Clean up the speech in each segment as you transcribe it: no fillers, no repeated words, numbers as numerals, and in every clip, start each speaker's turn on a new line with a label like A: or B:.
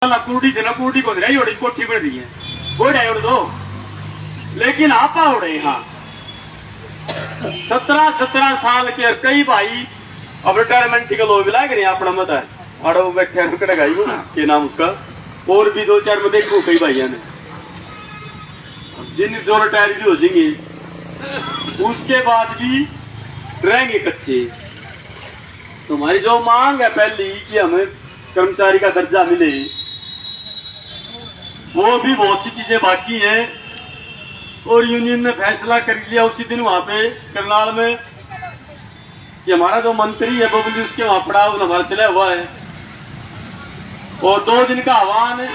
A: कुर्डी थे ना कुर्डी को रही कोठी बन रही है हो जाए उड़ दो। लेकिन आपा उड़े यहाँ 17 साल के कई भाई अब रिटायरमेंट के लोग लाग रहे हैं अपना मत है अड़ो बैठे कड़गाई वो के नाम उसका और भी 2-4 में देखो कई भाइयों ने जिन जो रिटायर भी हो जाएंगे उसके बाद भी रहेंगे कच्चे। तो हमारी जो मांग है पहली कि हमें कर्मचारी का दर्जा मिले वो भी बहुत सी चीजें बाकी हैं और यूनियन ने फैसला कर लिया उसी दिन वहां पे करनाल में कि हमारा जो मंत्री है बबली उसके वहां पड़ाव हमारा चला हुआ है और 2 दिन का आह्वान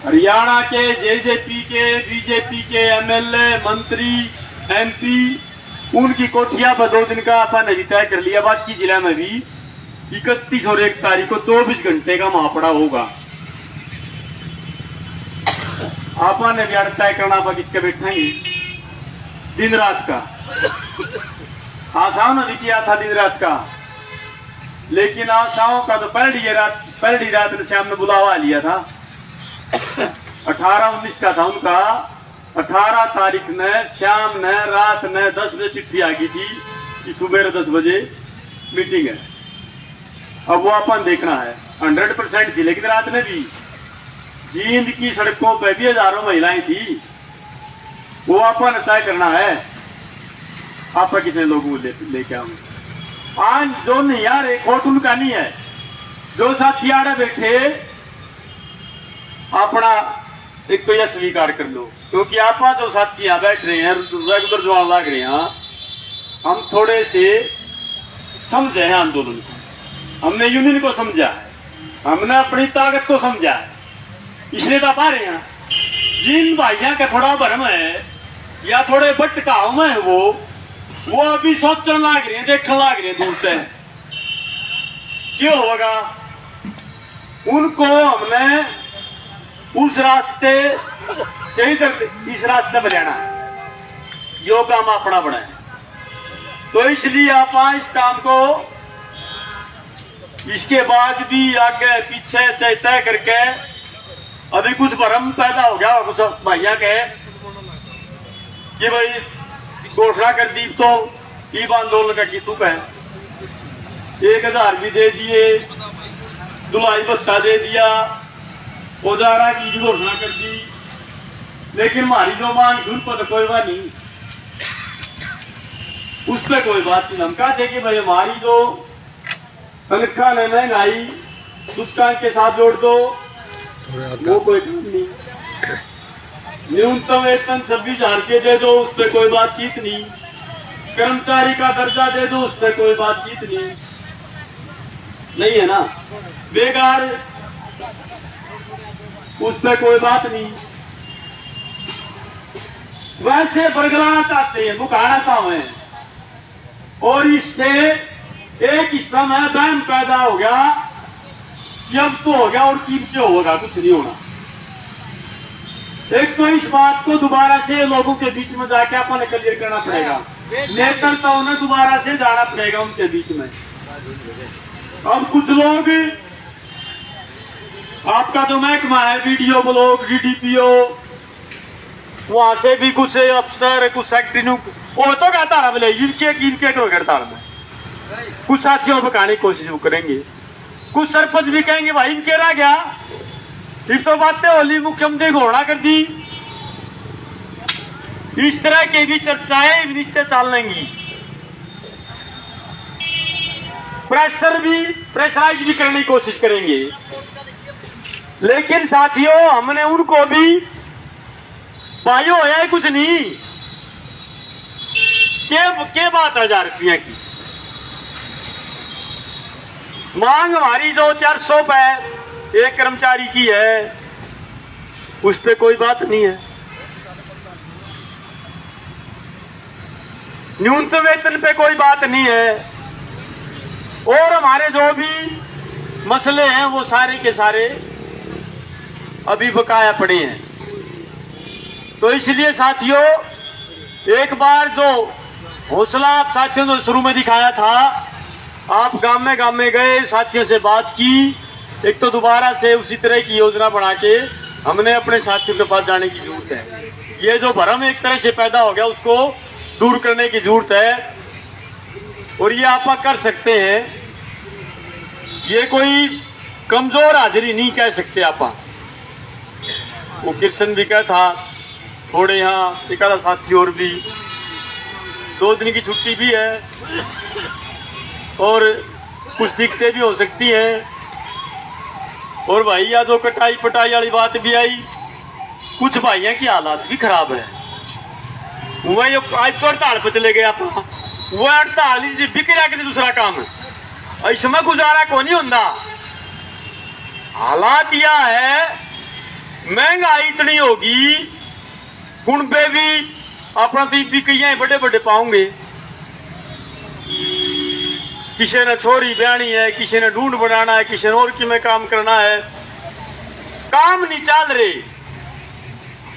A: हरियाणा के जेजेपी के बीजेपी के एमएलए मंत्री एमपी उनकी कोठिया पर 2 दिन का अपन ने तय कर लिया। बात की जिला में भी 31 और 1 तारीख को 24 घंटे का महापड़ा होगा। आपा ने भी तय करना पर किसके बैठेंगे दिन रात का आशाओं ने भी किया था दिन रात का, लेकिन आशाओं का तो पहली रात ने श्याम ने बुलावा लिया था 18-19 का था उनका। 18 तारीख ने श्याम ने रात ने 10 बजे चिट्ठी आ गई थी कि सुबह 10 बजे मीटिंग है। अब वो अपन देखना है 100% थी, लेकिन रात में भी जींद की सड़कों पर भी हजारों महिलाएं थी। वो अपन तय करना है आप कितने लोगों को लेके आऊंगे। आज जो नहीं आ रहे खोट उनका नहीं है, जो साथी आ रहे बैठे अपना एक तो यह स्वीकार कर लो क्योंकि आप जो साथी यहाँ बैठ रहे हैं रेगुलर जवान लाग रहे हैं हम थोड़े से समझे हैं आंदोलन को, हमने यूनियन को समझा है, हमने अपनी ताकत को समझा है, इसलिए तो पा रहे हैं। जिन भाइयों का थोड़ा भरम है या थोड़े भटकाव में है वो अभी सोचने लाग रहे हैं, देखने लाग रहे हैं दूर से क्यों होगा। उनको हमने उस रास्ते से ही इस रास्ते पर जाना है, यो काम अपना बना है। तो इसलिए आप इस काम को इसके बाद भी आगे पीछे से तय करके अभी कुछ भ्रम पैदा हो गया कुछ भैया के कि भाई घोषणा कर दी तो ईब आंदोलन का कीतु है 1000 भी दे दिए, दुलाई भत्ता दे दिया, औजारा की भी घोषणा कर दी, लेकिन हमारी जो मांग सुन पर कोई बात नहीं, उस पर कोई बात नहीं। हम कहते कि भाई हमारी जो तनख्वाह है महंगाई सूचकांक के साथ जोड़ दो, वो कोई काम नहीं। न्यूनतम वेतन 26,000 के दे दो, उस पर कोई बातचीत नहीं। कर्मचारी का दर्जा दे दो, उस पर कोई बातचीत नहीं है ना। बेकार उस पर कोई बात नहीं। वैसे बरगलाना चाहते हैं, बुखाना चाहते हैं और इससे एक हिस्सा में वहम पैदा हो गया कि अब तो हो गया और क्यों होगा, कुछ नहीं होना। एक तो इस बात को दोबारा से लोगों के बीच में जाके अपन क्लियर करना पड़ेगा, नेतृत्व ने दोबारा से जाना पड़ेगा उनके बीच में। अब कुछ लोग आपका जो महकमा है वीडियो ब्लॉग डीडीपीओ वहां से भी कुछ अफसर कुछ सेक्रेटरी वो तो कहता रहा बोले इनके को करता रहा, कुछ साथियों को बताने की कोशिश करेंगे, कुछ सरपंच भी कहेंगे भाई इनके रह गया, फिर तो बातें होली मुख्यमंत्री घोषणा कर दी। इस तरह की भी चर्चाएं निश्चय चल लेंगी, प्रेशराइज भी करने की कोशिश करेंगे। लेकिन साथियों हमने उनको भी भाइयों होया कुछ नहीं के बात 1000 रुपया की मांग हमारी जो 400 पे एक कर्मचारी की है उस पे कोई बात नहीं है। न्यूनतम वेतन पे कोई बात नहीं है और हमारे जो भी मसले हैं वो सारे के सारे अभी बकाया पड़े हैं। तो इसलिए साथियों एक बार जो हौसला आप साथियों ने शुरू में दिखाया था, आप गांव में गए, साथियों से बात की एक तो दोबारा से उसी तरह की योजना बना के हमने अपने साथियों के पास जाने की जरूरत है। ये जो भ्रम एक तरह से पैदा हो गया उसको दूर करने की जरूरत है, और ये आप कर सकते हैं। ये कोई कमजोर हाजिरी नहीं कह सकते आप। वो कृष्ण भी कहा था, थोड़े यहाँ एक आधा साथी और भी, 2 दिन की छुट्टी भी है और कुछ दिक्कतें भी हो सकती हैं। और भाई या जो कटाई पटाई वाली बात भी आई, कुछ भाइयों की हालात भी खराब है। वही आज तो हड़ताल पर चले गए आप, वो हड़ताल बिक्रिया के दूसरा काम है, इसमें गुजारा को नहीं होता। हालात यह है, महंगाई इतनी होगी, गुण पे भी अपना तो बिक्रिया बड़े बड़े पाओगे। किसी ने छोरी ब्याणी है, किसी ने ढूंढ बनाना है, किसी ने और की में काम करना है, काम नहीं चल रहे।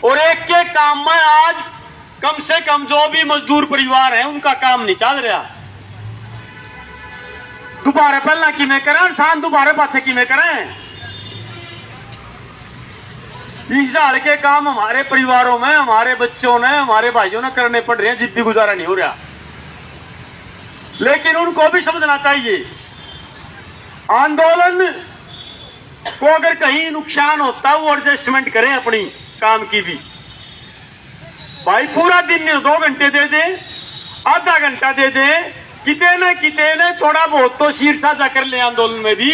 A: और एक के काम में आज कम से कम जो भी मजदूर परिवार है उनका काम नहीं चल रहा। दोबारा पहला कि में करें, शान दोबारा पाछे कि में करें। इस झाड़ के काम हमारे परिवारों में, हमारे बच्चों ने, हमारे भाइयों ने करने पड़ रहे हैं, जिद्दी गुजारा नहीं हो रहा। लेकिन उनको भी समझना चाहिए, आंदोलन को अगर कहीं नुकसान होता है वो एडजस्टमेंट करें अपनी काम की भी। भाई पूरा दिन 2 घंटे दे दे, आधा घंटा दे दे, किते न थोड़ा बहुत तो शीर साझा कर ले आंदोलन में भी।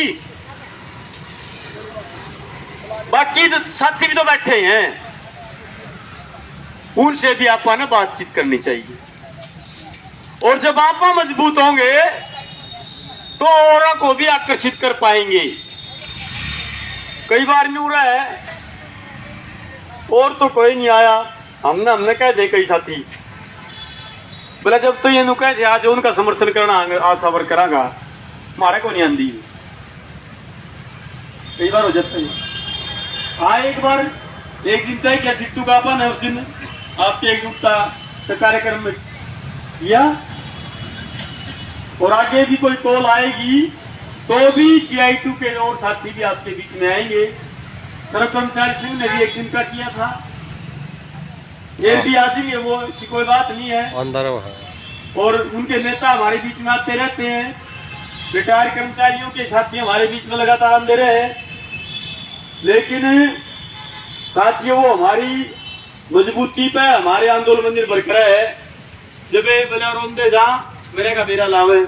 A: बाकी तो साथी भी तो बैठे हैं, उनसे भी आपको ना बातचीत करनी चाहिए। और जब आप मजबूत होंगे तो औरों को भी आकर्षित कर पाएंगे। कई बार नहीं हो रहा है, और तो कोई नहीं आया, हमने कह दे कई साथी बोला जब तो ये कह दे आज उनका समर्थन करना आसावर करांगा, हमारे को नहीं आंदी। कई बार हो जाता है। हाँ एक दिन तय क्या सिट्टू का अपन है, उस दिन आपके एकजुटता कार्यक्रम में किया, और आगे भी कोई कॉल आएगी तो भी CI2 के और साथी भी आपके बीच में आएंगे। सड़क कर्मचारी सिंह ने भी एक दिन का किया था, ये भी आ जाएंगे, वो ऐसी कोई बात नहीं है। और उनके नेता हमारे बीच में आते रहते हैं, रिटायर कर्मचारियों के साथी हमारे बीच में लगातार आते रहे हैं। लेकिन साथियों वो हमारी मजबूती पे, हमारे आंदोलन में निर्भर करे है। जब बोले रोंदे जा मेरे का बेरा लावे।